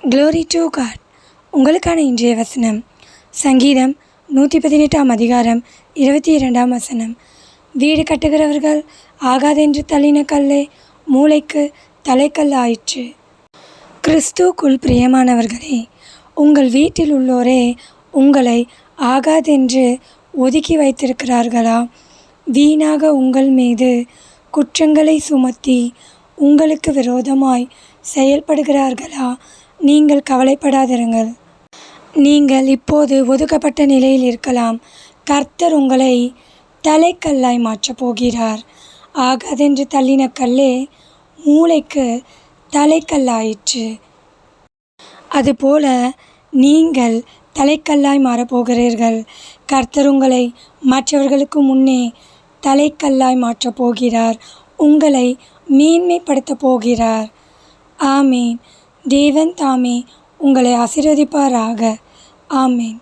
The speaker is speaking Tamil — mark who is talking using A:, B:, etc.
A: Glory to God. உங்களுக்கான இன்றைய வசனம் சங்கீதம் 118 அதிகாரம் 22 வசனம். வீடு கட்டுகிறவர்கள் ஆகாதென்று தள்ளின கல்லே மூளைக்கு தலைக்கல் ஆயிற்று. கிறிஸ்துவுக்குள் பிரியமானவர்களே, உங்கள் வீட்டில் உள்ளோரே உங்களை ஆகாதென்று ஒதுக்கி வைத்திருக்கிறார்களா? வீணாக உங்கள் மீது குற்றங்களை சுமத்தி உங்களுக்கு விரோதமாய் செயல்படுகிறார்களா? நீங்கள் கவலைப்படாதிருங்கள். நீங்கள் இப்போது ஒதுக்கப்பட்ட நிலையில் இருக்கலாம். கர்த்தர் உங்களை தலைக்கல்லாய் மாற்றப் போகிறார். ஆகாதென்று தள்ளின கல்லே மூளைக்கு தலைக்கல்லாயிற்று. அதுபோல நீங்கள் தலைக்கல்லாய் மாறப்போகிறீர்கள். கர்த்தர் உங்களை மற்றவர்களுக்கு முன்னே தலைக்கல்லாய் மாற்றப் போகிறார். உங்களை மேன்மைப்படுத்தப் போகிறார். ஆமேன். தேவன் தாமே உங்களை ஆசீர்வதிப்பாராக. ஆமேன்.